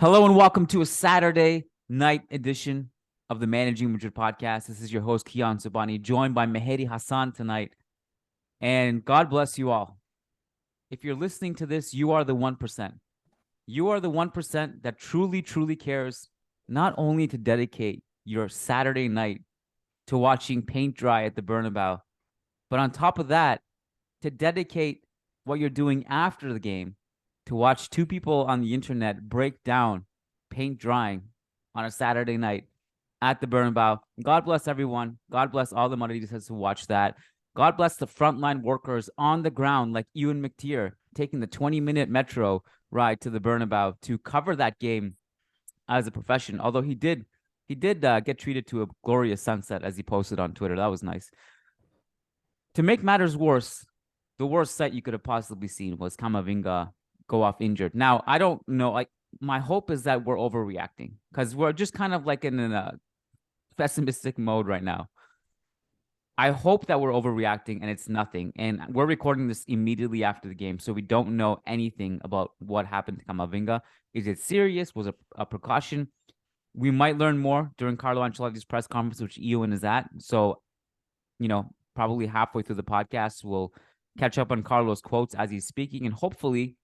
Hello and welcome to a Saturday night edition of the Managing Madrid Podcast. This is your host, Kiyan, Sobhani, joined by Mehedi, Hassan tonight. And God bless you all. If you're listening to this, you are the 1%. You are the 1% that truly, truly cares not only to dedicate your Saturday night to watching paint dry at the Bernabeu, but on top of that, to dedicate what you're doing after the game to watch two people on the internet break down paint drying on a Saturday night at the Bernabeu. God bless everyone. God bless all the Madridistas who watch that. God bless the frontline workers on the ground like Ewan McTeer taking the 20-minute metro ride to the Bernabeu to cover that game as a profession. Although he did get treated to a glorious sunset, as he posted on Twitter. That was nice. To make matters worse, the worst sight you could have possibly seen was Kamavinga go off injured. Now, I don't know. Like, my hope is that we're overreacting because we're just kind of like in a pessimistic mode right now. I hope that we're overreacting and it's nothing. And we're recording this immediately after the game, so we don't know anything about what happened to Kamavinga. Is it serious? Was it a precaution? We might learn more during Carlo Ancelotti's press conference, which Ewan is at. So, probably halfway through the podcast, we'll catch up on Carlo's quotes as he's speaking, and hopefully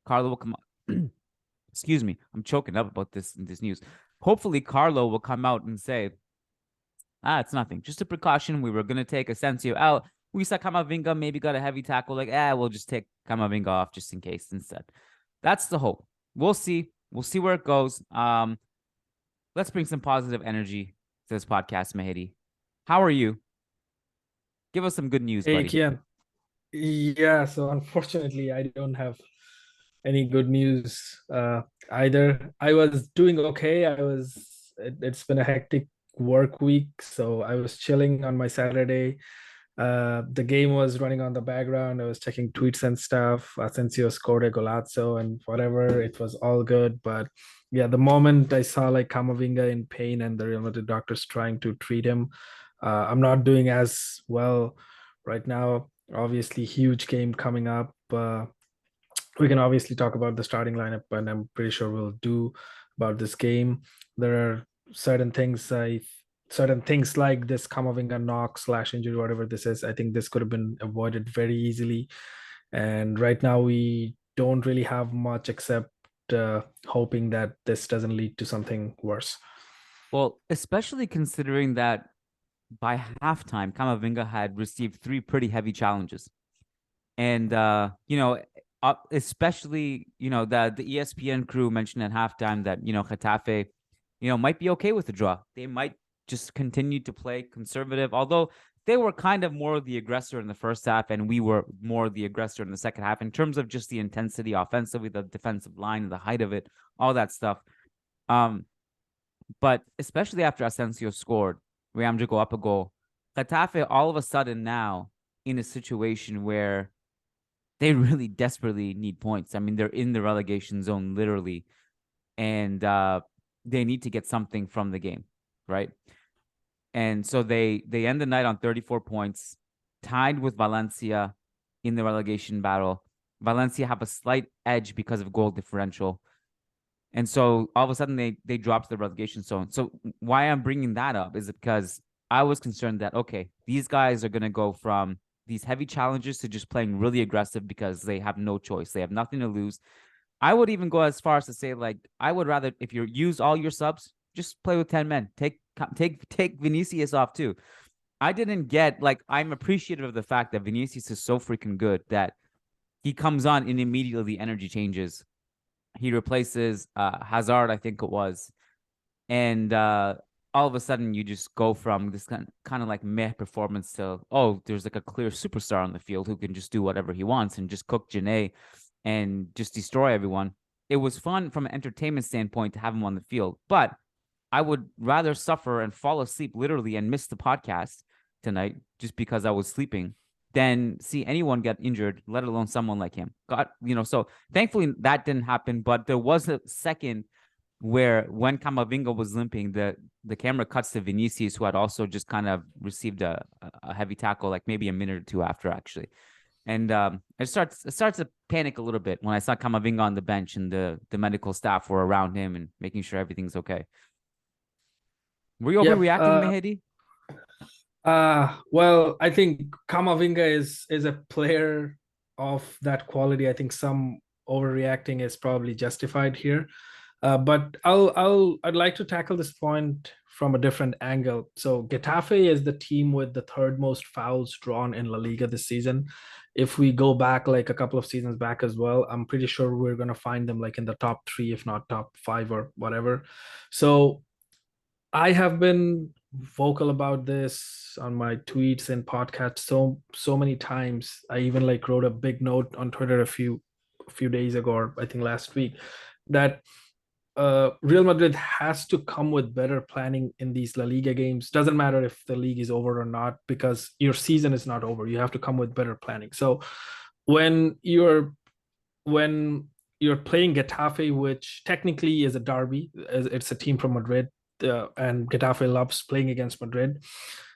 Carlo will come out. Excuse me, I'm choking up about this news. Hopefully Carlo will come out and say, it's nothing, just a precaution. We were going to take Asensio out. We saw Kamavinga maybe got a heavy tackle. Like, we'll just take Kamavinga off just in case instead. That's the hope. We'll see. We'll see where it goes. Let's bring some positive energy to this podcast, Mehedi. How are you? Give us some good news, Hey, buddy. Kiyan. Yeah, so unfortunately, I don't have any good news either. I was doing okay. It's been a hectic work week, so I was chilling on my Saturday. The game was running on the background. I was checking tweets and stuff. Asensio scored a golazo and whatever. It was all good. But yeah, the moment I saw like Kamavinga in pain and the Real Madrid doctors trying to treat him, I'm not doing as well right now. Obviously, huge game coming up. We can obviously talk about the starting lineup, and I'm pretty sure we'll do about this game. There are certain things like this Kamavinga knock slash injury, whatever this is. I think this could have been avoided very easily. And right now we don't really have much except hoping that this doesn't lead to something worse. Well, especially considering that by halftime, Kamavinga had received three pretty heavy challenges. And, especially, the ESPN crew mentioned at halftime that, Getafe, might be okay with the draw. They might just continue to play conservative, although they were kind of more the aggressor in the first half and we were more the aggressor in the second half in terms of just the intensity offensively, the defensive line, the height of it, all that stuff. But especially after Asensio scored, Real Madrid go up a goal. Getafe all of a sudden now in a situation where they really desperately need points. I mean, they're in the relegation zone literally, and they need to get something from the game, right? And so they end the night on 34 points, tied with Valencia in the relegation battle. Valencia have a slight edge because of goal differential. And so all of a sudden they dropped the relegation zone. So why I'm bringing that up is because I was concerned that, okay, these guys are going to go from these heavy challenges to just playing really aggressive because they have no choice. They have nothing to lose. I would even go as far as to say, like, I would rather, if you use all your subs, just play with 10 men. Take Vinicius off too. I didn't get, like, I'm appreciative of the fact that Vinicius is so freaking good that he comes on and immediately the energy changes. He replaces Hazard, I think it was. And all of a sudden, you just go from this kind of like meh performance to, oh, there's like a clear superstar on the field who can just do whatever he wants and just cook Janae and just destroy everyone. It was fun from an entertainment standpoint to have him on the field. But I would rather suffer and fall asleep literally and miss the podcast tonight just because I was sleeping than see anyone get injured, let alone someone like him. So thankfully that didn't happen, but there was a second where when Kamavinga was limping, the camera cuts to Vinicius, who had also just kind of received a heavy tackle, like maybe a minute or two after, actually. And it starts to panic a little bit when I saw Kamavinga on the bench and the medical staff were around him and making sure everything's okay. Were you Yep. overreacting, Mehedi? Well, I think Kamavinga is a player of that quality. I think some overreacting is probably justified here. But I'd like to tackle this point from a different angle. So Getafe is the team with the third most fouls drawn in La Liga this season. If we go back like a couple of seasons back as well, I'm pretty sure we're gonna find them like in the top three, if not top five or whatever. So I have been vocal about this on my tweets and podcasts so many times. I even like wrote a big note on Twitter a few days ago, or I think last week, that Real Madrid has to come with better planning in these La Liga games. Doesn't matter if the league is over or not, because your season is not over. You have to come with better planning. So when you're when you're playing Getafe, which technically is a derby, it's a team from Madrid, and Getafe loves playing against Madrid.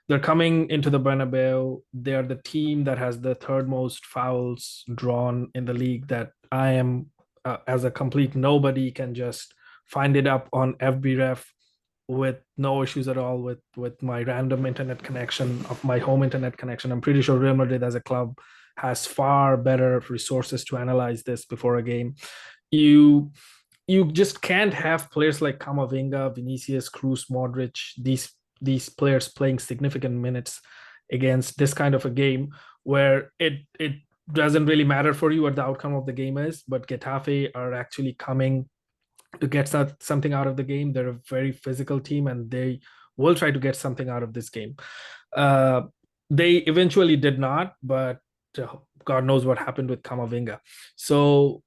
They're coming into the Bernabeu. They are the team that has the third most fouls drawn in the league. That I am, as a complete nobody, can just find it up on FB Ref with no issues at all with my random internet connection of my home internet connection. I'm pretty sure Real Madrid as a club has far better resources to analyze this before a game. You you just can't have players like Kamavinga, Vinicius, Kroos, Modric, these players playing significant minutes against this kind of a game where it doesn't really matter for you what the outcome of the game is, but Getafe are actually coming to get something out of the game. They're a very physical team and they will try to get something out of this game. Uh, they eventually did not, but God knows what happened with Kamavinga. So,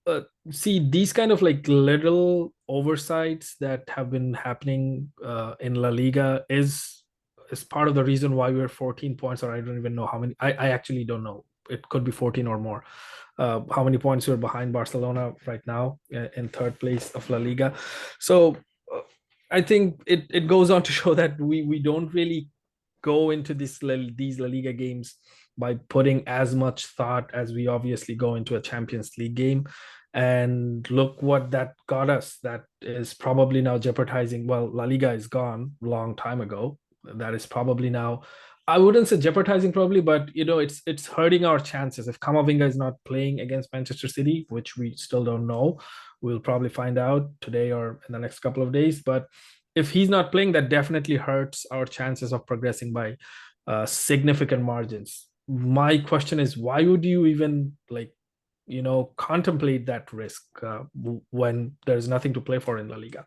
see, these kind of like little oversights that have been happening in La Liga is part of the reason why we're 14 points, or I don't even know how many. I actually don't know. It could be 14 or more. How many points you're behind Barcelona right now in third place of La Liga. So I think it goes on to show that we don't really go into these La Liga games by putting as much thought as we obviously go into a Champions League game. And look what that got us. That is probably now jeopardizing. Well, La Liga is gone a long time ago. That is probably now, I wouldn't say jeopardizing probably, but it's hurting our chances. If Kamavinga is not playing against Manchester City, which we still don't know, we'll probably find out today or in the next couple of days. But if he's not playing, that definitely hurts our chances of progressing by significant margins. My question is, why would you even contemplate that risk when there's nothing to play for in La Liga?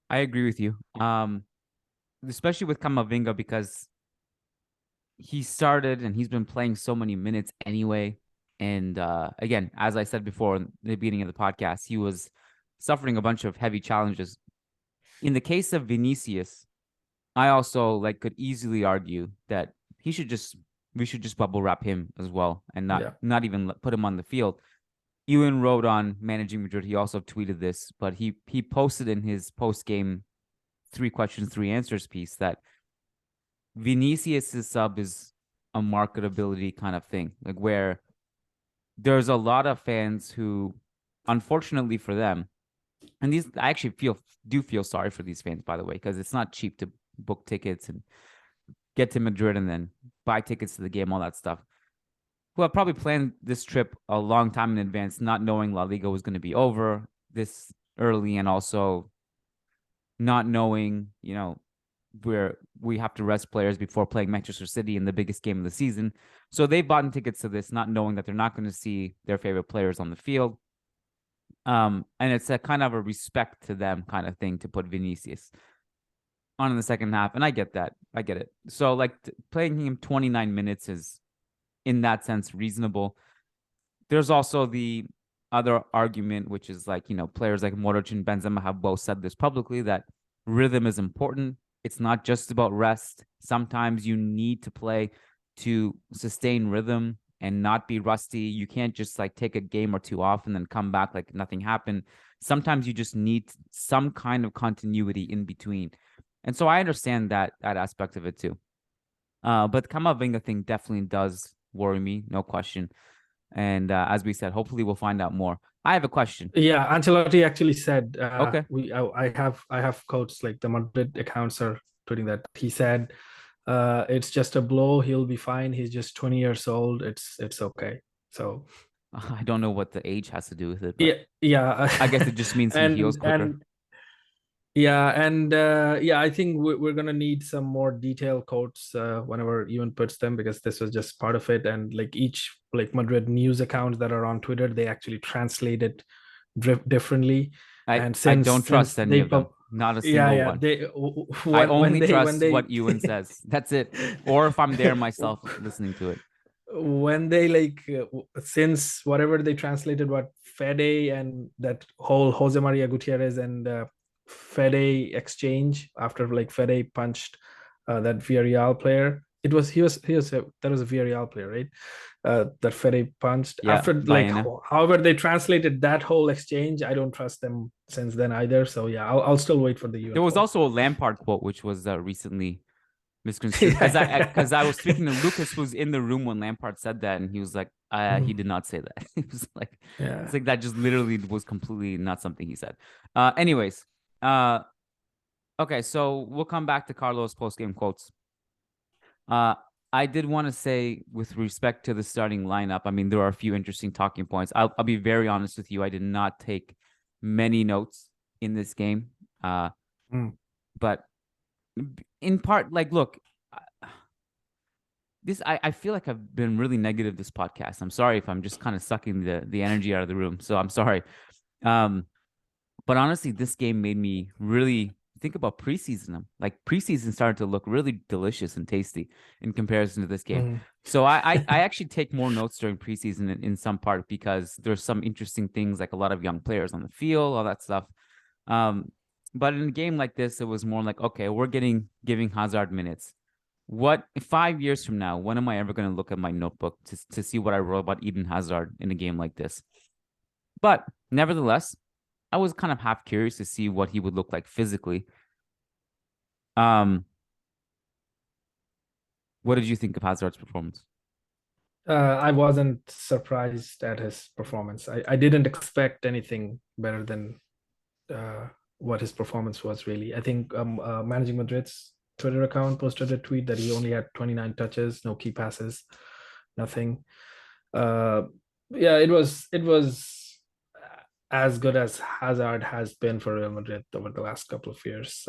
I agree with you. Especially with Kamavinga, because he started and he's been playing so many minutes anyway. And again, as I said before in the beginning of the podcast, he was suffering a bunch of heavy challenges. In the case of Vinicius, I also could easily argue that we should just bubble wrap him as well and not even put him on the field. Ewan wrote on Managing Madrid. He also tweeted this, but he posted in his post game 3 questions, 3 answers piece that Vinicius' sub is a marketability kind of thing, like where there's a lot of fans who, unfortunately for them, and these I actually do feel sorry for these fans, by the way, because it's not cheap to book tickets and get to Madrid and then buy tickets to the game, all that stuff, who have probably planned this trip a long time in advance, not knowing La Liga was going to be over this early, and also not knowing, where we have to rest players before playing Manchester City in the biggest game of the season. So they bought tickets to this, not knowing that they're not going to see their favorite players on the field. And it's a kind of a respect to them kind of thing to put Vinicius on in the second half. And I get that. I get it. So playing him 29 minutes is in that sense reasonable. There's also the other argument, which is players like Modric and Benzema have both said this publicly, that rhythm is important. It's not just about rest. Sometimes you need to play to sustain rhythm and not be rusty. You can't just take a game or 2 off and then come back like nothing happened. Sometimes you just need some kind of continuity in between. And so I understand that aspect of it too. But the Kamavinga thing definitely does worry me, no question. And as we said, hopefully we'll find out more. I have a question. Yeah, Ancelotti actually said, Okay. I have quotes like the Madrid accounts are putting that. He said, it's just a blow. He'll be fine. He's just 20 years old. It's okay. So I don't know what the age has to do with it, but yeah. I guess it just means he heals quicker. Yeah, I think we're gonna need some more detailed quotes whenever Ewan puts them, because this was just part of it. And like each like Madrid news accounts that are on Twitter, they actually translate it differently. And I don't since trust any they of them. Not a yeah, single yeah, one. they I when only when trust they what Ewan says. That's it. Or if I'm there myself listening to it. when they since whatever they translated, what Fede and that whole Jose Maria Gutierrez and Fede exchange after like Fede punched that Villarreal player. That was a Villarreal player, right? That Fede punched Yeah, after like Baena. however they translated that whole exchange. I don't trust them since then either. So yeah, I'll still wait for the UN There was quote. also a Lampard quote, which was recently misconstrued because I Yeah. was speaking to Lucas, was in the room when Lampard said that, and he was like, he did not say that. He was like, Yeah. it's like that just literally was completely not something he said. Anyways, okay, so we'll come back to Carlos post game quotes. I did want to say, with respect to the starting lineup, I mean, there are a few interesting talking points. I'll be very honest with you. I did not take many notes in this game, but in part, like, look, I feel like I've been really negative this podcast. I'm sorry if I'm just kind of sucking the energy out of the room. So I'm sorry. But honestly, this game made me really think about preseason. Like preseason started to look really delicious and tasty in comparison to this game. So I actually take more notes during preseason in some part, because there's some interesting things, like a lot of young players on the field, all that stuff. But in a game like this, it was more like, okay, we're giving Hazard minutes. What 5 years from now, when am I ever going to look at my notebook to see what I wrote about Eden Hazard in a game like this? But nevertheless, I was kind of half curious to see what he would look like physically. What did you think of Hazard's performance? I wasn't surprised at his performance. I didn't expect anything better than what his performance was, really. I think Managing Madrid's Twitter account posted a tweet that he only had 29 touches, no key passes, nothing. Yeah, it was as good as Hazard has been for Real Madrid over the last couple of years.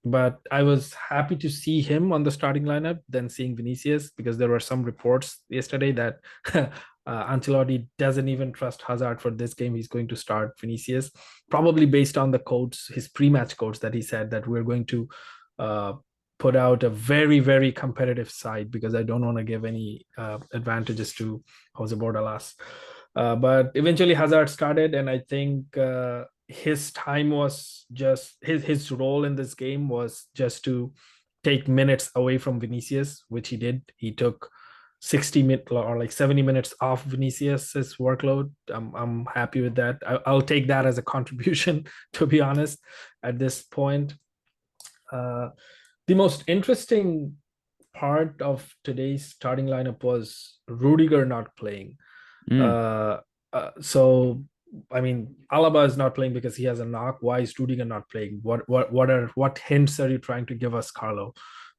But I was happy to see him on the starting lineup than seeing Vinicius, because there were some reports yesterday that Ancelotti doesn't even trust Hazard for this game. He's going to start Vinicius, probably based on the quotes, his pre-match quotes, that he said that we're going to put out a very, very competitive side, because I don't want to give any advantages to Jose Bordalas. But eventually Hazard started, and I think his time was just his role in this game was just to take minutes away from Vinicius, which he did. He took 60 minutes or like 70 minutes off Vinicius's workload. I'm happy with that. I'll take that as a contribution, to be honest, at this point. The most interesting part of today's starting lineup was Rudiger not playing. So I mean, Alaba is not playing because he has a knock. Why is Rudiger not playing? What hints are you trying to give us, Carlo?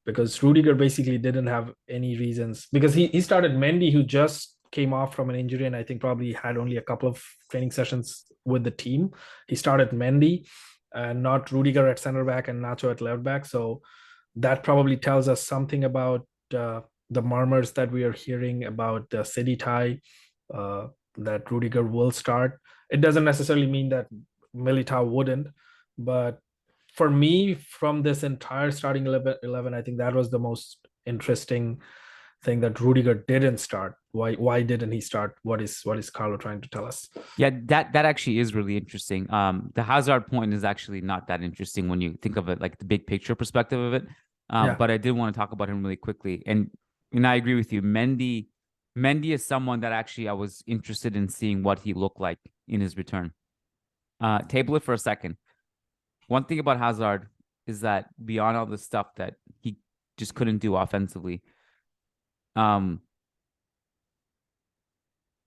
Because Rudiger basically didn't have any reasons, because he started Mendy, who just came off from an injury, and I think probably had only a couple of training sessions with the team. He started Mendy and not Rudiger at center back and Nacho at left back. So that probably tells us something about the murmurs that we are hearing about the city tie, that Rudiger will start. It doesn't necessarily mean that Militao wouldn't, but for me, from this entire starting 11, I think that was the most interesting thing, that Rudiger didn't start. Why didn't he start? What is Carlo trying to tell us? Yeah, that actually is really interesting. The Hazard point is actually not that interesting when you think of it like the big picture perspective of it. Yeah. But I did want to talk about him really quickly, and I agree with you. Mendy is someone that actually I was interested in seeing what he looked like in his return. Table it for a second. One thing about Hazard is that beyond all the stuff that he just couldn't do offensively,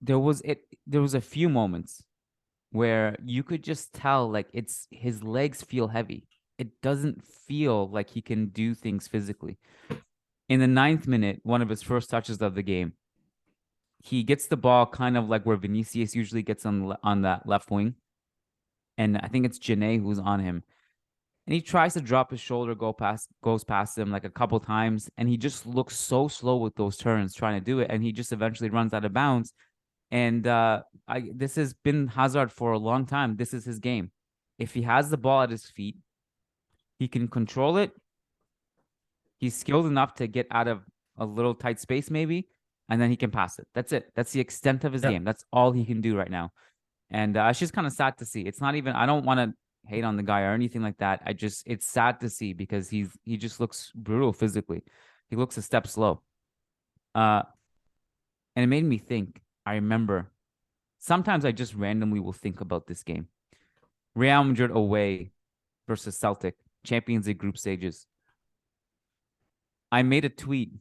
there was a few moments where you could just tell like it's his legs feel heavy. It doesn't feel like he can do things physically. In the 9th minute, one of his first touches of the game, he gets the ball kind of like where Vinicius usually gets on that left wing, and I think it's Janae who's on him, and he tries to drop his shoulder, goes past him like a couple times, and he just looks so slow with those turns trying to do it, and he just eventually runs out of bounds. And this has been Hazard for a long time. This is his game. If he has the ball at his feet, he can control it. He's skilled enough to get out of a little tight space, maybe, and then he can pass it. That's it. That's the extent of his game. That's all he can do right now. And it's just kind of sad to see. It's not even, I don't want to hate on the guy or anything like that. It's sad to see because he just looks brutal physically. He looks a step slow. And it made me think. I remember sometimes I just randomly will think about this game. Real Madrid away versus Celtic, Champions League group stages. I made a tweet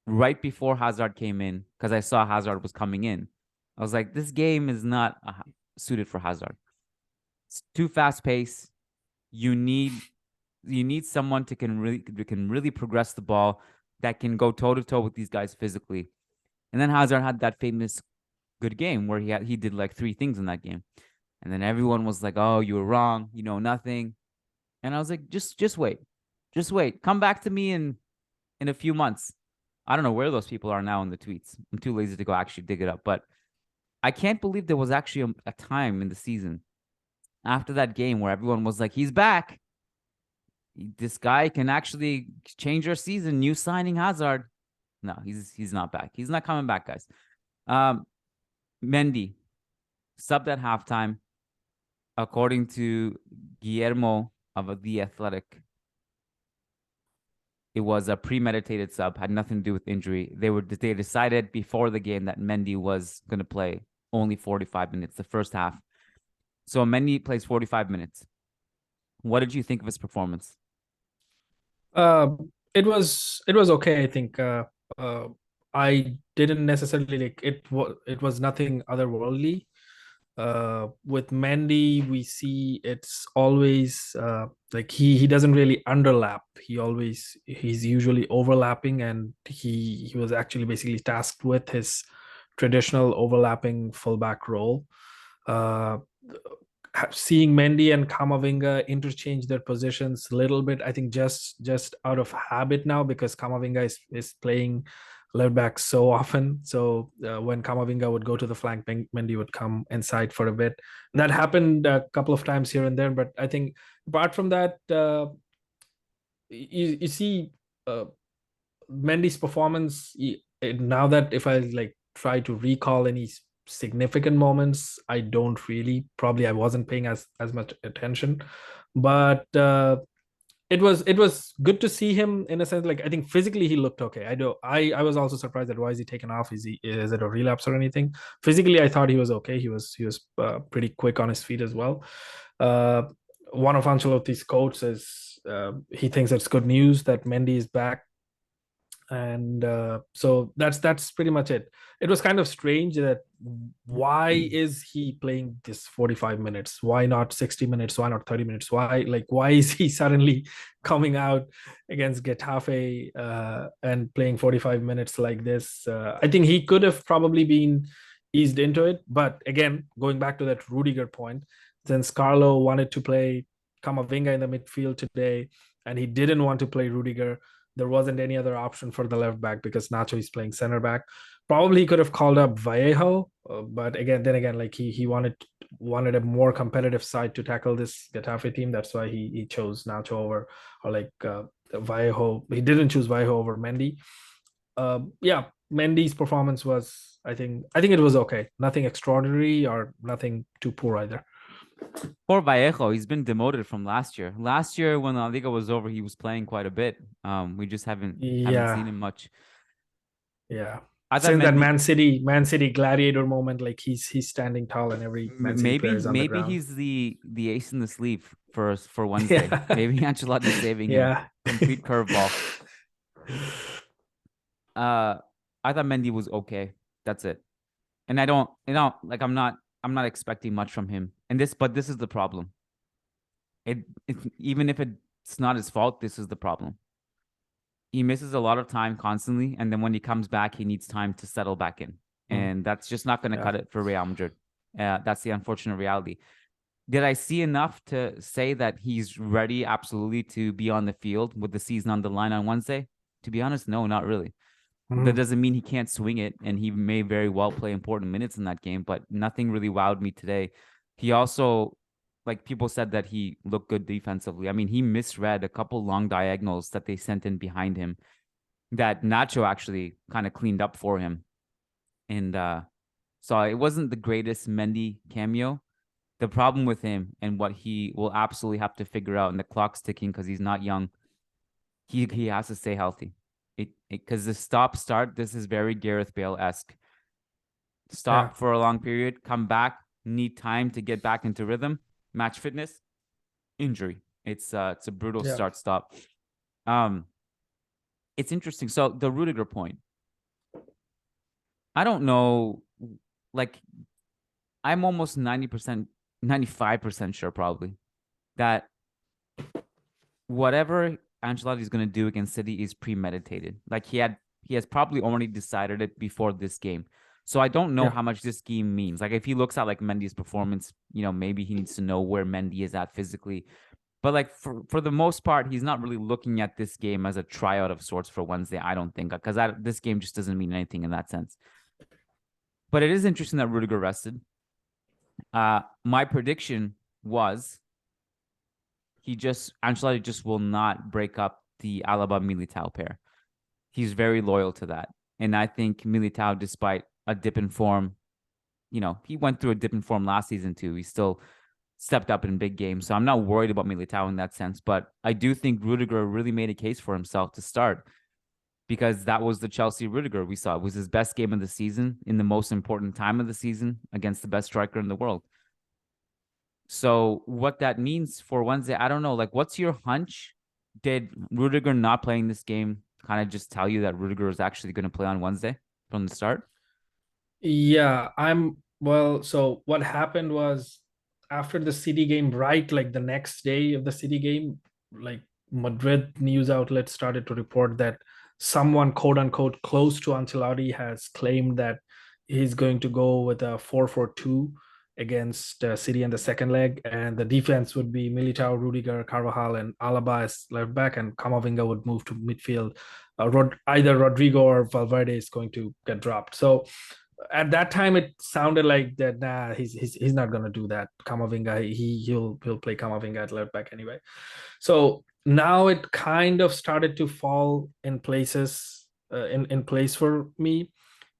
right before Hazard came in because I saw Hazard was coming in. I was like, this game is not suited for Hazard. It's too fast paced. You need someone to can really progress the ball, that can go toe to toe with these guys physically. And then Hazard had that famous good game where he did like 3 things in that game. And then everyone was like, "Oh, you were wrong. You know nothing." And I was like, just wait. Just wait. Come back to me in a few months. I don't know where those people are now in the tweets. I'm too lazy to go actually dig it up, but I can't believe there was actually a time in the season after that game where everyone was like, "He's back. This guy can actually change our season. New signing Hazard." No, he's not back. He's not coming back, guys. Mendy subbed at halftime, according to Guillermo of The Athletic. It was a premeditated sub, had nothing to do with injury. They decided before the game that Mendy was going to play only 45 minutes, the first half. So Mendy plays 45 minutes. What did you think of his performance? It was okay. I think I didn't necessarily like it. It was nothing otherworldly. With Mendy, we see it's always like he doesn't really underlap. He's usually overlapping, and he was actually basically tasked with his traditional overlapping fullback role. Uh, Seeing Mendy and Kamavinga interchange their positions a little bit, I think just out of habit now, because Kamavinga is playing left back so often. So when Kamavinga would go to the flank, Mendy would come inside for a bit. That happened a couple of times here and there, but I think apart from that, you see Mendy's performance now that if I like try to recall any significant moments, I don't really, probably I wasn't paying as much attention, but it was good to see him in a sense. Like I think physically he looked okay. I was also surprised that why is he taken off? Is it a relapse or anything? Physically I thought he was okay. He was pretty quick on his feet as well. One of Ancelotti's quotes is he thinks it's good news that Mendy is back, and so that's pretty much it. It was kind of strange that why is he playing this 45 minutes, why not 60 minutes, why not 30 minutes, why is he suddenly coming out against Getafe and playing 45 minutes like this? I think he could have probably been eased into it, but again, going back to that Rudiger point, since Carlo wanted to play Kamavinga in the midfield today and he didn't want to play Rudiger, there wasn't any other option for the left back because Nacho is playing center back. Probably he could have called up Vallejo, but then again, like he wanted a more competitive side to tackle this Getafe team. That's why he chose Nacho over, or like Vallejo. He didn't choose Vallejo over Mendy. Yeah, Mendy's performance was, I think it was okay. Nothing extraordinary or nothing too poor either. Poor Vallejo, he's been demoted from last year. Last year, when La Liga was over, he was playing quite a bit. We just haven't seen him much. Yeah. I thought Since that Mendy, Man City gladiator moment, like he's standing tall and every Man City player is on the ground. He's the ace in the sleeve for Wednesday. Yeah. Maybe Ancelotti's saving him. Complete curveball. I thought Mendy was okay. That's it. And I don't, like I'm not expecting much from him. But this is the problem. Even if it's not his fault, this is the problem. He misses a lot of time constantly, and then when he comes back, he needs time to settle back in, and that's just not going to cut it for Real Madrid. That's the unfortunate reality. Did I see enough to say that he's ready absolutely to be on the field with the season on the line on Wednesday? To be honest, no, not really. That doesn't mean he can't swing it, and he may very well play important minutes in that game, but nothing really wowed me today. He also, like, people said that he looked good defensively. I mean, he misread a couple long diagonals that they sent in behind him that Nacho actually kind of cleaned up for him. And so it wasn't the greatest Mendy cameo. The problem with him and what he will absolutely have to figure out, and the clock's ticking because he's not young, he has to stay healthy. Because the stop-start, this is very Gareth Bale-esque. Stop for a long period, come back, need time to get back into rhythm, match fitness, injury. It's a brutal start-stop. It's interesting. So the Rudiger point, I don't know, like, I'm almost 90%, 95% sure probably that whatever Ancelotti is going to do against City is premeditated. Like he has probably already decided it before this game. So I don't know how much this game means. Like if he looks at like Mendy's performance, maybe he needs to know where Mendy is at physically. But like for the most part, he's not really looking at this game as a tryout of sorts for Wednesday, I don't think, because this game just doesn't mean anything in that sense. But it is interesting that Rudiger rested. My prediction was Ancelotti just will not break up the Alaba Militao pair. He's very loyal to that. And I think Militao, despite a dip in form, he went through a dip in form last season too. He still stepped up in big games. So I'm not worried about Militao in that sense. But I do think Rudiger really made a case for himself to start, because that was the Chelsea Rudiger we saw. It was his best game of the season in the most important time of the season against the best striker in the world. So what that means for Wednesday, I don't know. Like, what's your hunch? Did Rudiger not playing this game kind of just tell you that Rudiger is actually going to play on Wednesday from the start? Yeah, so what happened was after the City game, right, like the next day of the City game, like Madrid news outlets started to report that someone, quote unquote, close to Ancelotti has claimed that he's going to go with a 4-4-2 against City in the second leg, and the defense would be Militao, Rudiger, Carvajal, and Alaba as left back, and Kamavinga would move to midfield. Either Rodrygo or Valverde is going to get dropped. So at that time, it sounded like that. Nah, he's not going to do that. Kamavinga, he'll play Kamavinga at left back anyway. So now it kind of started to fall in places, in place for me.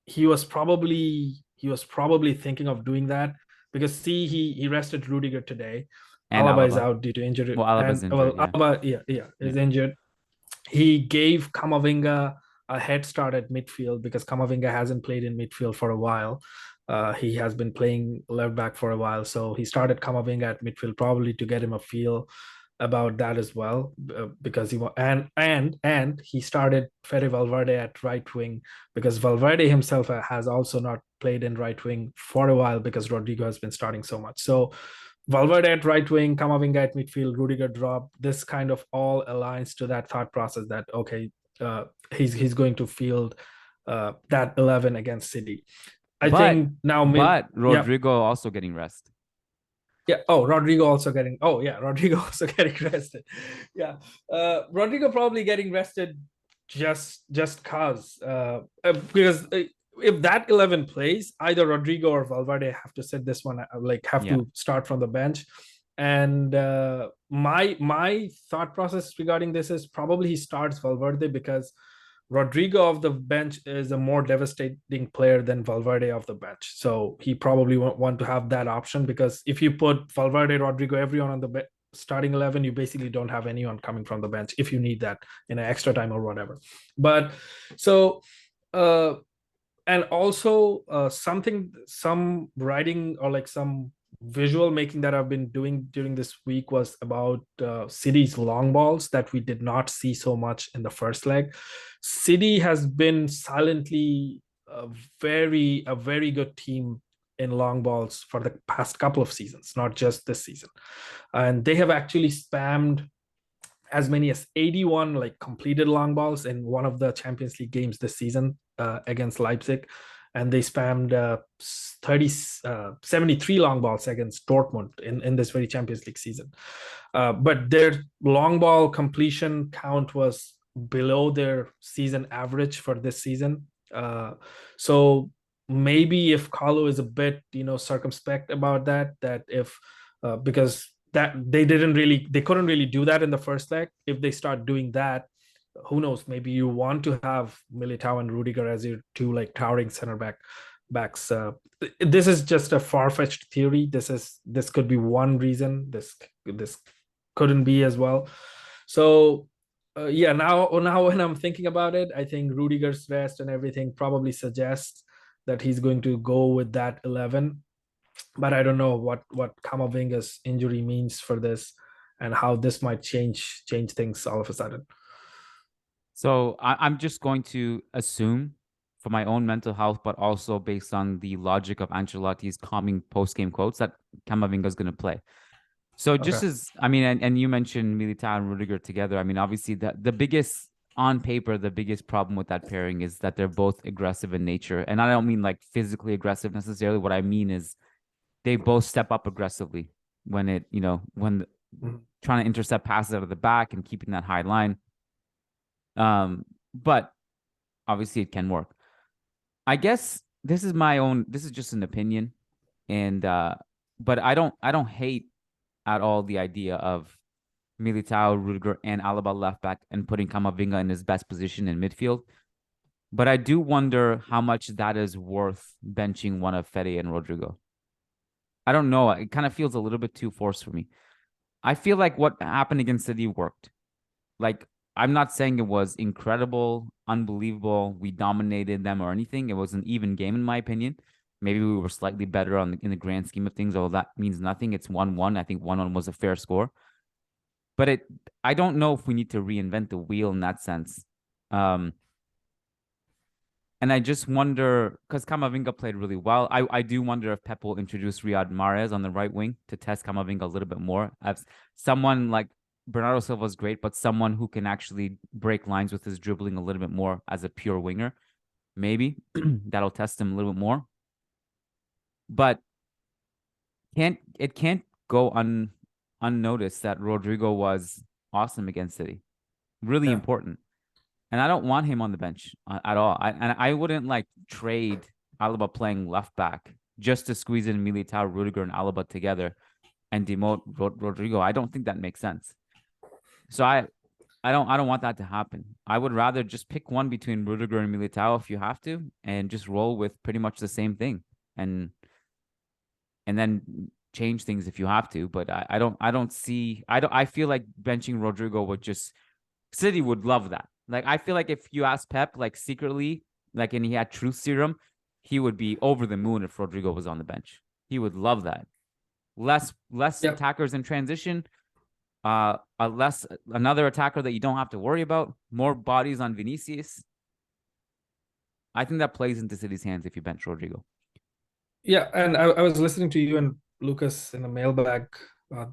He was probably thinking of doing that, because see, he rested Rudiger today. And Alaba is Alaba. out due to injury. Well, Alaba's injured. Alaba, is injured. He gave Kamavinga a head start at midfield, because Kamavinga hasn't played in midfield for a while. He has been playing left back for a while, so he started Kamavinga at midfield probably to get him a feel about that as well, because and he started Fede Valverde at right wing, because Valverde himself has also not played in right wing for a while because Rodrygo has been starting so much. So Valverde at right wing, Kamavinga at midfield, Rudiger drop. This kind of all aligns to that thought process that he's going to field that 11 against City. I think now, but Rodrygo also getting rest. Yeah. Oh, Rodrygo also getting. Oh, yeah. Rodrygo also getting rested. Yeah. Rodrygo probably getting rested just cause because if that 11 plays, either Rodrygo or Valverde have to sit this one, to start from the bench. And my thought process regarding this is probably he starts Valverde, because Rodrygo off the bench is a more devastating player than Valverde off the bench. So he probably won't want to have that option, because if you put Valverde, Rodrygo, everyone on the starting 11, you basically don't have anyone coming from the bench if you need that in an extra time or whatever. But so, and also some writing or like some visual making that I've been doing during this week was about City's long balls that we did not see so much in the first leg. City has been silently a very good team in long balls for the past couple of seasons, not just this season. And they have actually spammed as many as 81 like completed long balls in one of the Champions League games this season against Leipzig, and they spammed 73 long balls against Dortmund in this very Champions League season. But their long ball completion count was below their season average for this season. So maybe if Carlo is a bit, circumspect about that if because that they couldn't really do that in the first leg. If they start doing that, who knows? Maybe you want to have Militao and Rudiger as your two like towering center backs. This is just a far-fetched theory. This could be one reason. This couldn't be as well. So yeah, now when I'm thinking about it, I think Rudiger's rest and everything probably suggests that he's going to go with that 11. But I don't know what Kamavinga's injury means for this and how this might change things all of a sudden. So I'm just going to assume for my own mental health, but also based on the logic of Ancelotti's calming post-game quotes, that Kamavinga is going to play. So just Okay. as, I mean, and you mentioned Militao and Rudiger together. I mean, obviously the biggest, on paper, the biggest problem with that pairing is that they're both aggressive in nature. And I don't mean like physically aggressive necessarily. What I mean is they both step up aggressively when trying to intercept passes out of the back and keeping that high line. But obviously it can work. I guess this is just an opinion. And but I don't hate at all the idea of Militao, Rudiger, and Alaba left back and putting Kamavinga in his best position in midfield. But I do wonder how much that is worth benching one of Fede and Rodrygo. I don't know. It kind of feels a little bit too forced for me. I feel like what happened against City worked. Like, I'm not saying it was incredible, unbelievable, we dominated them or anything. It was an even game, in my opinion. Maybe we were slightly better in the grand scheme of things, although that means nothing. It's 1-1. I think 1-1 was a fair score. But I don't know if we need to reinvent the wheel in that sense. And I just wonder, because Kamavinga played really well, I do wonder if Pep will introduce Riyad Mahrez on the right wing to test Kamavinga a little bit more. As someone like Bernardo Silva is great, but someone who can actually break lines with his dribbling a little bit more as a pure winger, maybe that'll test him a little bit more. But it can't go unnoticed that Rodrygo was awesome against City, really important. And I don't want him on the bench at all. I wouldn't like trade Alaba playing left back just to squeeze in Militao, Rudiger, and Alaba together and demote Rodrygo. I don't think that makes sense. So I don't want that to happen. I would rather just pick one between Rudiger and Militao if you have to, and just roll with pretty much the same thing, and then change things if you have to. But I feel like benching Rodrygo would just, City would love that. Like, I feel like if you ask Pep, like secretly, like, and he had truth serum, he would be over the moon if Rodrygo was on the bench. He would love that. Less attackers in transition, another attacker that you don't have to worry about, more bodies on Vinicius. I think that plays into City's hands if you bench Rodrygo. Yeah, and I was listening to you and Lucas in the mailbag,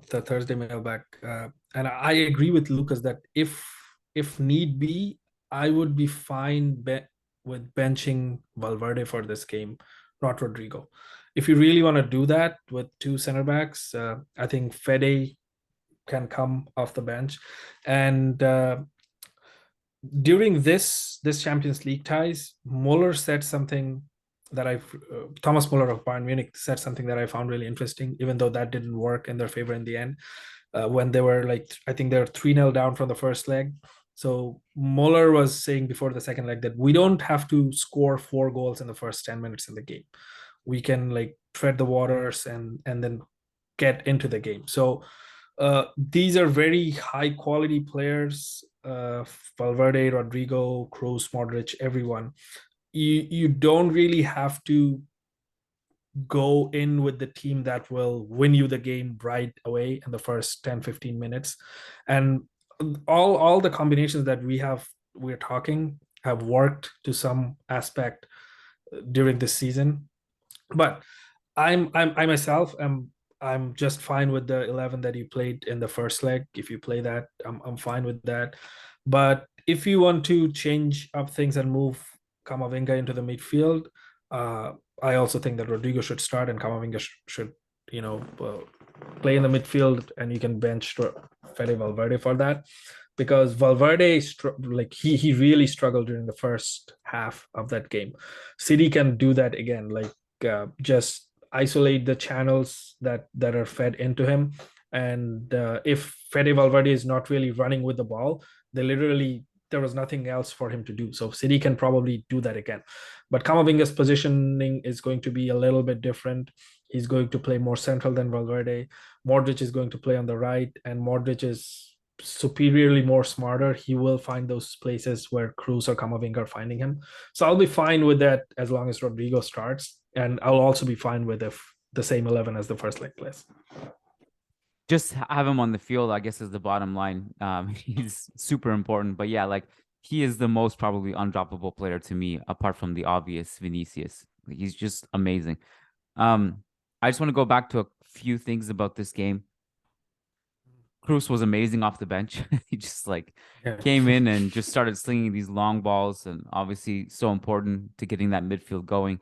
the Thursday mailbag, and I agree with Lucas that if need be, I would be fine with benching Valverde for this game, not Rodrygo. If you really want to do that with two center backs, I think Fede can come off the bench. And during this Champions League ties, Muller said something that Thomas Muller of Bayern Munich said something that I found really interesting, even though that didn't work in their favor in the end. When they were I think they were 3-0 down from the first leg. So Muller was saying before the second leg that we don't have to score 4 goals in the first 10 minutes in the game. We can tread the waters and then get into the game. So these are very high quality players. Valverde, Rodrygo, Kroos, Modric, everyone. You don't really have to go in with the team that will win you the game right away in the first 10-15 minutes. And all the combinations that we're talking have worked to some aspect during this season. But I myself I'm just fine with the 11 that he played in the first leg. If you play that, I'm fine with that. But if you want to change up things and move Kamavinga into the midfield, I also think that Rodrygo should start and Kamavinga should, play in the midfield, and you can bench Fede Valverde for that, because Valverde he really struggled during the first half of that game. City can do that again, just isolate the channels that are fed into him, and if Fede Valverde is not really running with the ball, there was nothing else for him to do. So City can probably do that again. But Kamavinga's positioning is going to be a little bit different. He's going to play more central than Valverde. Modric is going to play on the right, and Modric is superiorly more smarter. He will find those places where Kroos or Kamavinga are finding him. So I'll be fine with that as long as Rodrygo starts, and I'll also be fine with if the same 11 as the first leg plays. Just have him on the field, I guess, is the bottom line. He's super important, but yeah, like he is the most probably undroppable player to me, apart from the obvious Vinicius. He's just amazing. I just want to go back to a few things about this game. Kroos was amazing off the bench. He just came in and just started slinging these long balls, and obviously so important to getting that midfield going.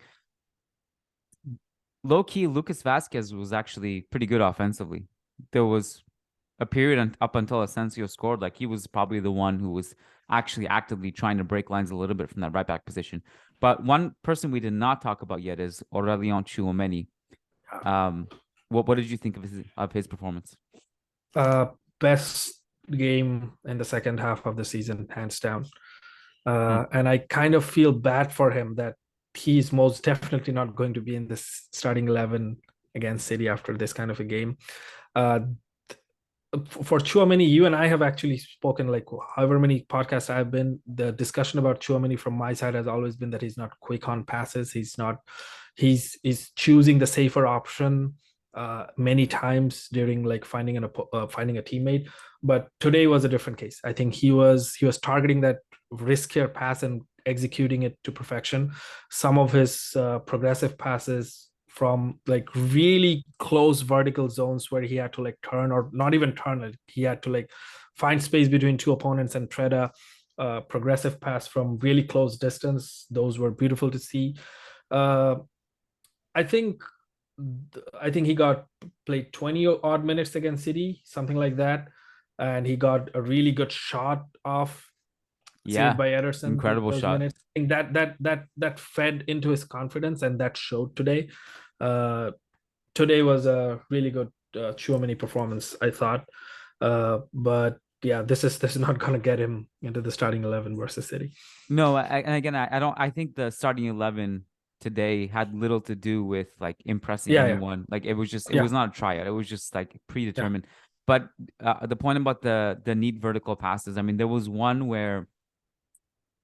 Low key, Lucas Vazquez was actually pretty good offensively. There was a period up until Asensio scored, he was probably the one who was actually actively trying to break lines a little bit from that right back position. But one person we did not talk about yet is Aurelien Tchouameni. What did you think of his performance? Best game in the second half of the season, hands down. And I kind of feel bad for him that he's most definitely not going to be in this starting 11 against City after this kind of a game. For Tchouameni, you and I have actually spoken, however many podcasts I've been, the discussion about Tchouameni from my side has always been that he's not quick on passes. He's choosing the safer option many times during finding a teammate. But today was a different case. I think he was targeting that riskier pass and executing it to perfection. Some of his progressive passes from really close vertical zones where he had to turn, or not even turn, he had to find space between two opponents and tread a progressive pass from really close distance. Those were beautiful to see. I think he got played 20 odd minutes against City, something like that, and he got a really good shot off. Saved by Ederson. Incredible shot. Minutes. I think that fed into his confidence, and that showed today. Today was a really good Tchouameni performance, I thought. But yeah, this is not going to get him into the starting 11 versus City. No, I think the starting 11 today had little to do with impressing anyone. It was just, it was not a tryout. It was just predetermined. But the point about the neat vertical passes, I mean, there was one where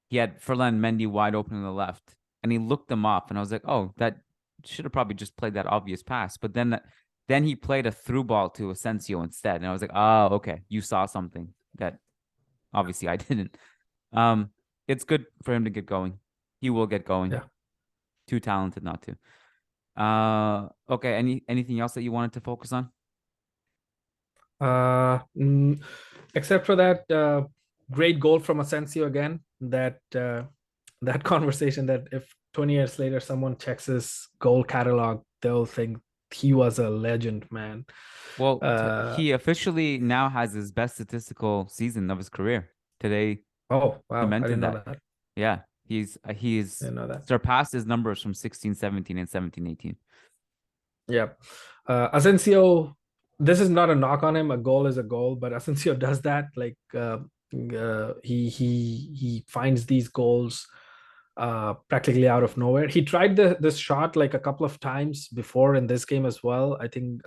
he had Ferland Mendy wide open on the left, and he looked them up, and I was like, oh, that should have probably just played that obvious pass. But then he played a through ball to Asensio instead, and I was like, oh, okay, you saw something that obviously I didn't. It's good for him to get going. He will get going. Yeah. Too talented not to. Okay, anything else that you wanted to focus on? Except for that great goal from Asensio again. That conversation that if 20 years later someone checks his goal catalog, they'll think he was a legend, man. Well, he officially now has his best statistical season of his career today. Oh wow, I didn't know that. Yeah, he's surpassed his numbers from 16-17 and 17-18. Yeah, Asensio. This is not a knock on him. A goal is a goal, but Asensio does that. He finds these goals practically out of nowhere. He tried this shot a couple of times before in this game as well. I think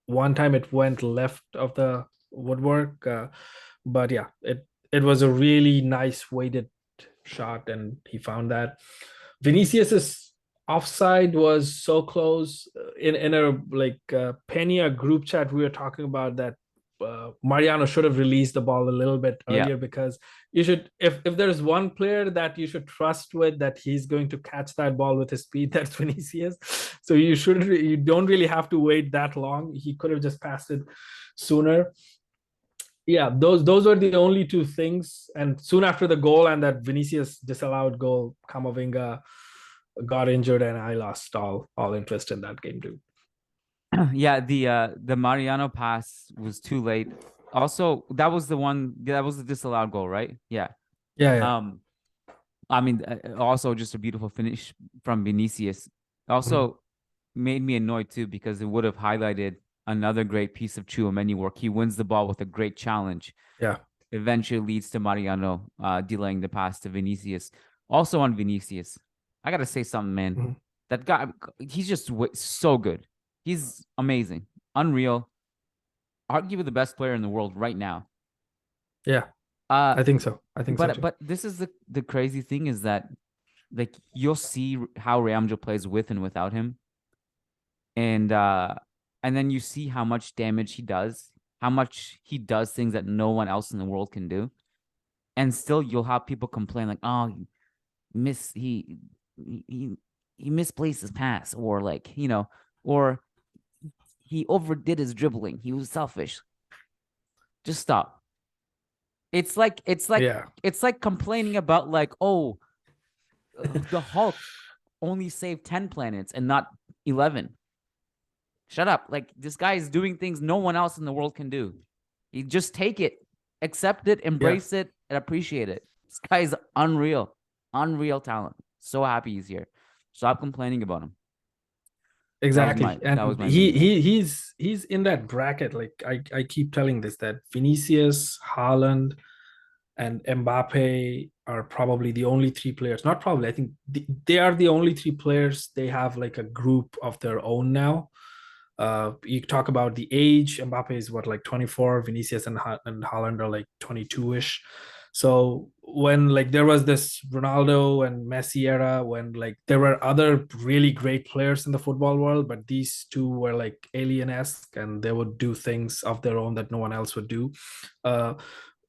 one time it went left of the woodwork, but yeah, it was a really nice weighted shot, and he found that. Vinicius's offside was so close. In a Pena group chat, we were talking about that Mariano should have released the ball a little bit Yeah. earlier, because you should, if there's one player that you should trust with that he's going to catch that ball with his speed, that's Vinicius. So you don't really have to wait that long. He could have just passed it sooner. Yeah, those were the only two things. And soon after the goal and that Vinicius disallowed goal, Kamavinga got injured, and I lost all interest in that game too. Yeah, the Mariano pass was too late. Also, that was the disallowed goal, right? Yeah. Yeah. I mean, also just a beautiful finish from Vinicius. Also made me annoyed too, because it would have highlighted another great piece of Tchouameni work. He wins the ball with a great challenge. Yeah. Eventually leads to Mariano delaying the pass to Vinicius. Also on Vinicius, I gotta say something, man. That guy, he's just so good. He's amazing, unreal. Arguably the best player in the world right now. Yeah, I think so. But this is the crazy thing, is that like you'll see how Real Madrid plays with and without him, and then you see how much damage he does, how much he does things that no one else in the world can do, and still you'll have people complain like, oh, he misplaced his pass, or like, or he overdid his dribbling, he was selfish. Just stop. It's like complaining about like, oh, the Hulk only saved 10 planets and not 11. Shut up. Like, this guy is doing things no one else in the world can do. You just take it, accept it, embrace it, and appreciate it. This guy is unreal talent. So happy he's here. Stop complaining about him. Exactly. And he's in that bracket. Like I keep telling this, that Vinicius, Haaland, and Mbappe are probably the only three players. Not probably, I think they are the only three players. They have like a group of their own now. You talk about the age. Mbappe is what, like 24. Vinicius and Haaland are like 22-ish. So when like there was this Ronaldo and Messi era, when like there were other really great players in the football world, but these two were like alien-esque, and they would do things of their own that no one else would do.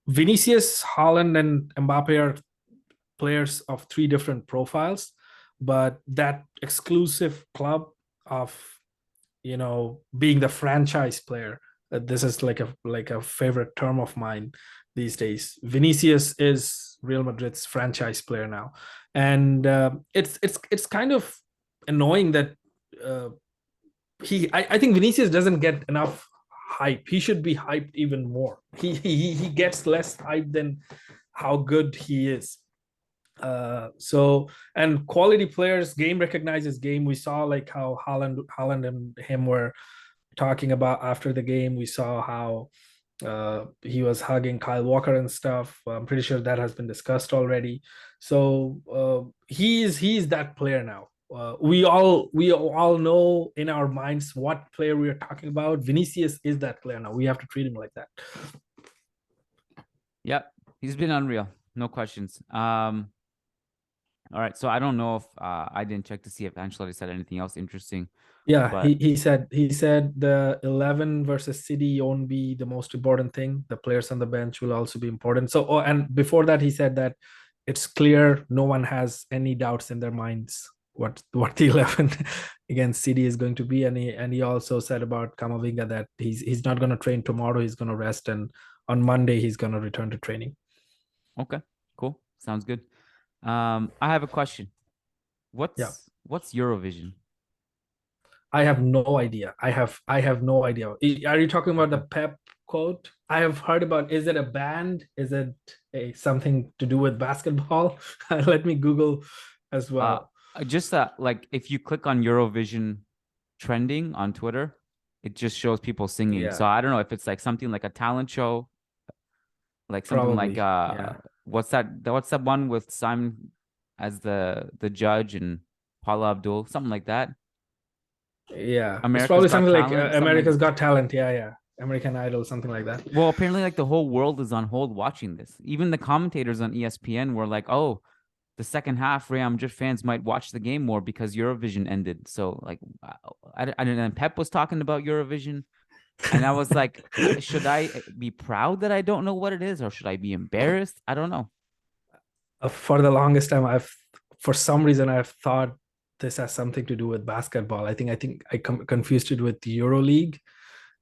Vinicius, Haaland, and Mbappe are players of three different profiles, but that exclusive club of, being the franchise player, this is like a favorite term of mine these days. Vinicius is Real Madrid's franchise player now, and it's kind of annoying that I think Vinicius doesn't get enough hype. He should be hyped even more. He gets less hype than how good he is. And quality players, game recognizes game. We saw like how Haaland and him were talking about after the game. We saw how he was hugging Kyle Walker and stuff. I'm pretty sure that has been discussed already. So he's that player now. We all know in our minds what player we are talking about. Vinicius is that player now. We have to treat him like that. Yep, he's been unreal, no questions. All right, so I don't know if I didn't check to see if Ancelotti said anything else interesting. Yeah, but he said the 11 versus City won't be the most important thing. The players on the bench will also be important. So, and before that, he said that it's clear no one has any doubts in their minds what the 11 against City is going to be. And he also said about Kamavinga that he's not going to train tomorrow. He's going to rest, and on Monday he's going to return to training. Okay, cool, sounds good. I have a question. What's Eurovision? I have no idea. I have no idea. Are you talking about the Pep quote? I have heard about. Is it a band? Is it something to do with basketball? Let me Google as well. Just like if you click on Eurovision trending on Twitter, it just shows people singing. Yeah. So I don't know if it's like something like a talent show, like something probably like what's that one with Simon as the judge and Paula Abdul, something like that. Yeah, America's it's probably something like America's Got Talent. Yeah, American Idol, something like that. Well, apparently, like the whole world is on hold watching this. Even the commentators on ESPN were like, "Oh, the second half, Real Madrid fans might watch the game more because Eurovision ended." So, like, I don't know. Pep was talking about Eurovision. And I was like, should I be proud that I don't know what it is, or should I be embarrassed? I don't know. For the longest time, for some reason, I've thought this has something to do with basketball. I think I confused it with the EuroLeague.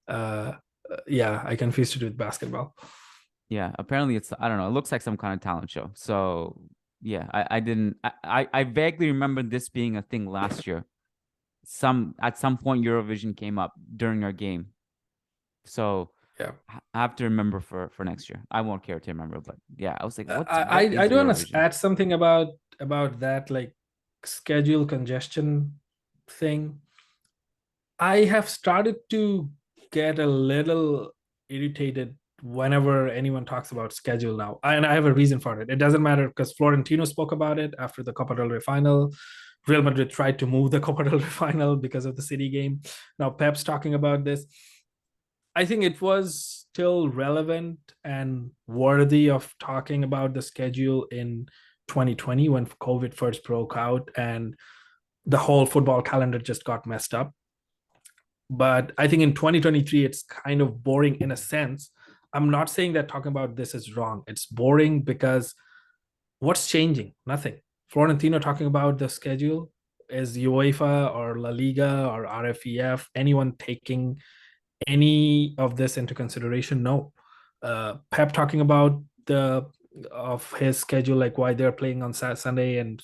Uh, yeah, I confused it with basketball. Yeah, apparently it's, I don't know, it looks like some kind of talent show. So yeah, I didn't, I vaguely remember this being a thing last year. At some point Eurovision came up during our game. So Yeah, I have to remember for next year. I won't care to remember, but yeah, I was like, I what is do want to Eurovision? add something about that like schedule congestion thing. I have started to get a little irritated whenever anyone talks about schedule now. And I have a reason for it. It doesn't matter because Florentino spoke about it after the Copa del Rey final. Real Madrid tried to move the Copa del Rey final because of the City game. Now Pep's talking about this. I think it was still relevant and worthy of talking about the schedule in 2020 when COVID first broke out and the whole football calendar just got messed up. But I think in 2023, it's kind of boring in a sense. I'm not saying that talking about this is wrong. It's boring because what's changing? Nothing. Florentino talking about the schedule, is UEFA or La Liga or RFEF, anyone taking any of this into consideration? No. Pep talking about the of his schedule, like why they're playing on Sunday and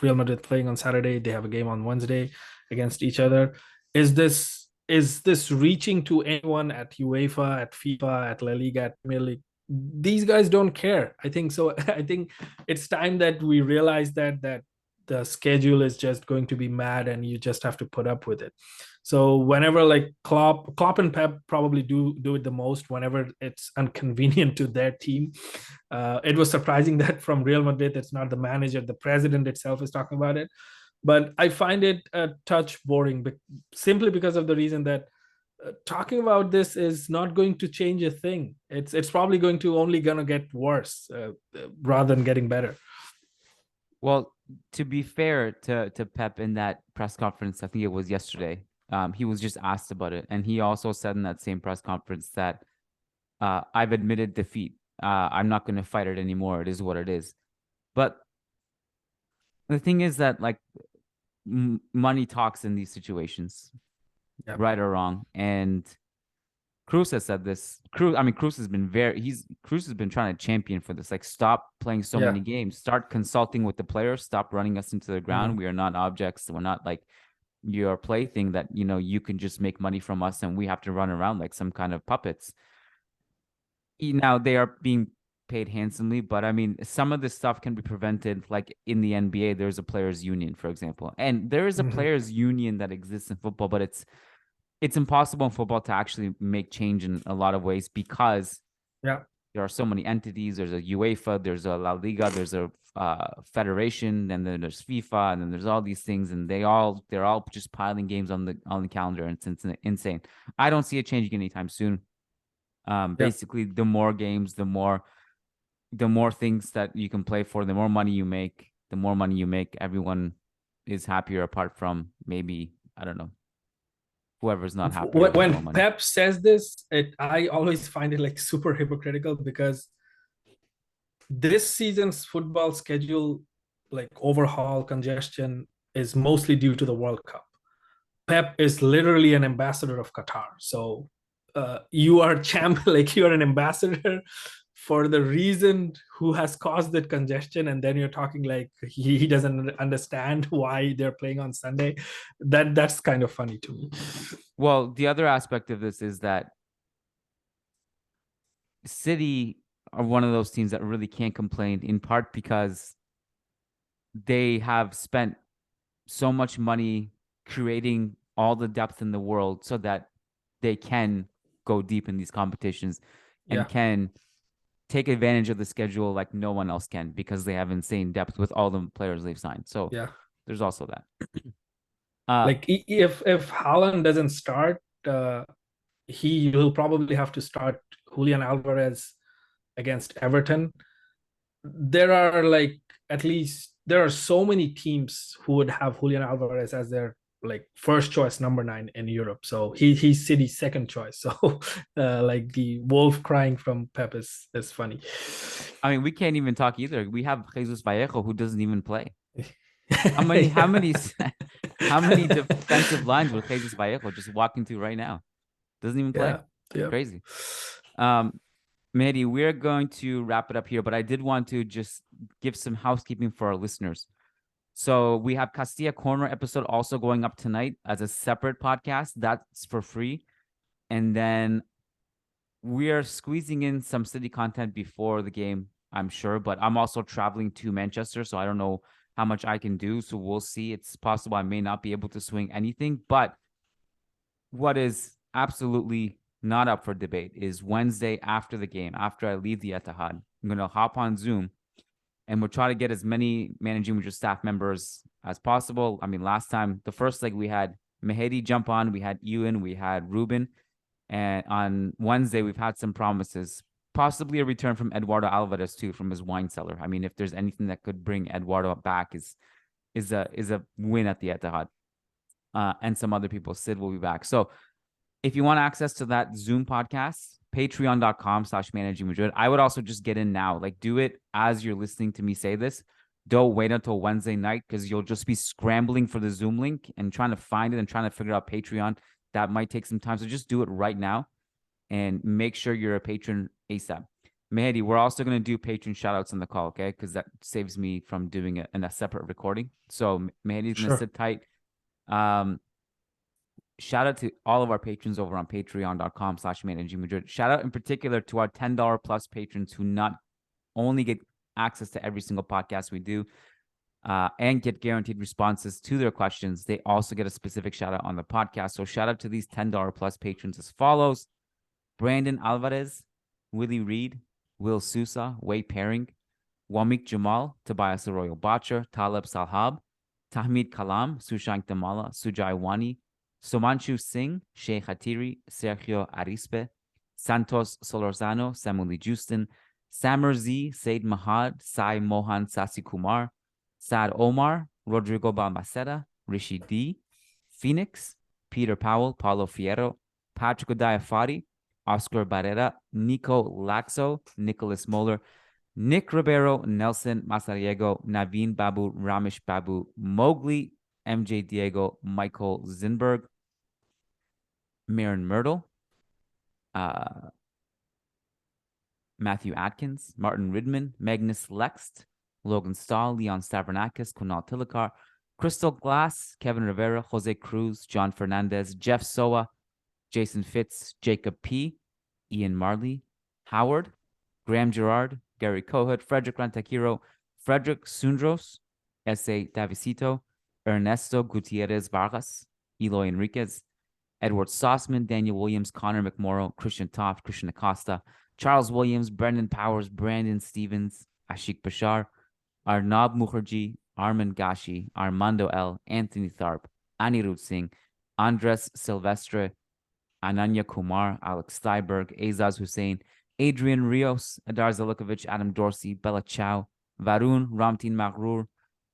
Real Madrid playing on Saturday. They have a game on Wednesday against each other. Is this reaching to anyone at UEFA, at FIFA, at La Liga, at Premier League? These guys don't care. I think so. I think it's time that we realize that the schedule is just going to be mad, and you just have to put up with it. So whenever like Klopp and Pep probably do it the most whenever it's inconvenient to their team. It was surprising that from Real Madrid, it's not the manager, the president itself is talking about it. But I find it a touch boring, simply because of the reason that talking about this is not going to change a thing. It's probably only gonna get worse rather than getting better. Well, to be fair to Pep in that press conference, I think it was yesterday. He was just asked about it, and he also said in that same press conference that I've admitted defeat. I'm not going to fight it anymore. It is what it is. But the thing is that like money talks in these situations, Yep. right or wrong. And Kroos has said this. Kroos has been Kroos has been trying to champion for this. Like, stop playing so Yeah. many games. Start consulting with the players. Stop running us into the ground. Mhm. We are not objects. We're not like your plaything that you can just make money from us and we have to run around like some kind of puppets. Now they are being paid handsomely, but I mean, some of this stuff can be prevented. Like in the NBA, there's a players' union, for example, and there is a Mhm. players' union that exists in football, but it's impossible in football to actually make change in a lot of ways because Yeah. there are so many entities. There's a UEFA, there's a La Liga, there's a federation, and then there's FIFA, and then there's all these things, and they're all just piling games on the calendar, and it's insane. I don't see it changing anytime soon. Yeah. Basically, the more games, the more things that you can play for, the more money you make. The more money you make, everyone is happier. Apart from maybe, I don't know, whoever's not happier with more When money. Pep says this, I always find it like super hypocritical because this season's football schedule, like overhaul congestion, is mostly due to the World Cup. Pep is literally an ambassador of Qatar. So you are like you are an ambassador for the reason who has caused that congestion, and then you're talking like he doesn't understand why they're playing on Sunday. That's kind of funny to me. Well, the other aspect of this is that City are one of those teams that really can't complain, in part because they have spent so much money creating all the depth in the world so that they can go deep in these competitions and Yeah. can take advantage of the schedule like no one else can because they have insane depth with all the players they've signed. So Yeah. there's also that. Uh, Like if Haaland doesn't start, he will probably have to start Julian Alvarez against Everton. There are like at least there are so many teams who would have Julian Alvarez as their like first choice number 9 in Europe. So he's City's second choice. So like the wolf crying from Pep is funny. I mean, we can't even talk either. We have Jesus Vallejo who doesn't even play. How many Yeah. how many defensive lines would Jesus Vallejo just walking through right now? Doesn't even play. Yeah. Crazy. Mehedi, we're going to wrap it up here, but I did want to just give some housekeeping for our listeners. So we have Castilla Corner episode also going up tonight as a separate podcast. That's for free. And then we are squeezing in some City content before the game, I'm sure, but I'm also traveling to Manchester, so I don't know how much I can do. So we'll see. It's possible I may not be able to swing anything, but what is absolutely not up for debate is Wednesday after the game, after I leave the Etihad, I'm going to hop on Zoom and we'll try to get as many Managing Madrid staff members as possible. I mean, last time, the first leg we had Mehedi jump on, we had Ewan, we had Ruben. And on Wednesday, we've had some promises, possibly a return from Eduardo Alvarez too, from his wine cellar. I mean, if there's anything that could bring Eduardo back, is a win at the Etihad. And some other people. Sid will be back. So if you want access to that Zoom podcast, patreon.com/managing Madrid. I would also just get in now. Like, do it as you're listening to me say this. Don't wait until Wednesday night because you'll just be scrambling for the Zoom link and trying to find it and trying to figure out Patreon. That might take some time. So just do it right now and make sure you're a patron ASAP. Mehedi, we're also going to do patron shout outs on the call, okay? Because that saves me from doing it in a separate recording. So Mehedi's going to sit tight. Shout out to all of our patrons over on patreon.com/managing Madrid. Shout out in particular to our $10 plus patrons who not only get access to every single podcast we do and get guaranteed responses to their questions, they also get a specific shout out on the podcast. So shout out to these $10 plus patrons as follows: Brandon Alvarez, Willie Reed, Will Sousa, Way Paring, Wamik Jamal, Tobias Arroyo Botcher, Taleb Salhab, Tahmid Kalam, Sushank Damala, Sujai Wani, Somanchu Singh, Sheikh Hatiri, Sergio Arispe, Santos Solorzano, Samuli Justin, Samir Z, Said Mahad, Sai Mohan Sasi Kumar, Sad Omar, Rodrygo Balmaceda, Rishi D, Phoenix, Peter Powell, Paulo Fierro, Patrick Diafari, Oscar Barrera, Nico Laxo, Nicholas Moeller, Nick Ribeiro, Nelson Masariego, Naveen Babu, Ramesh Babu, Mowgli, MJ Diego, Michael Zinberg, Marin Myrtle, Matthew Atkins, Martin Ridman, Magnus Lext, Logan Stahl, Leon Stavronakis, Kunal Tilakar, Crystal Glass, Kevin Rivera, Jose Cruz, John Fernandez, Jeff Soa, Jason Fitz, Jacob P., Ian Marley, Howard, Graham Gerard, Gary Kohut, Frederick Rantakiro, Frederick Sundros, S.A. Davisito, Ernesto Gutierrez Vargas, Eloy Enriquez, Edward Sossman, Daniel Williams, Connor McMorrow, Christian Toft, Christian Acosta, Charles Williams, Brendan Powers, Brandon Stevens, Ashik Bashar, Arnab Mukherjee, Armand Gashi, Armando L., Anthony Tharp, Anirudh Singh, Andres Silvestre, Ananya Kumar, Alex Steiberg, Azaz Hussein, Adrian Rios, Adar Zelikovic, Adam Dorsey, Bella Chow, Varun, Ramtin Maghrur,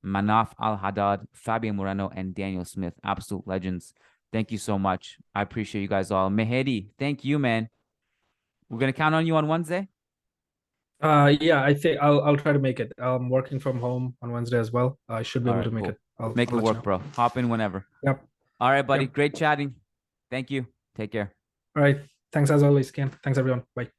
Manaf Al-Haddad, Fabian Moreno, and Daniel Smith. Absolute legends. Thank you so much. I appreciate you guys all. Mehedi, thank you, man. We're going to count on you on Wednesday? Yeah, I think I'll try to make it. I'm working from home on Wednesday as well. I should be able to make it. Make it work, bro. Hop in whenever. Yep. All right, buddy. Great chatting. Thank you. Take care. All right. Thanks as always, Ken. Thanks, everyone. Bye.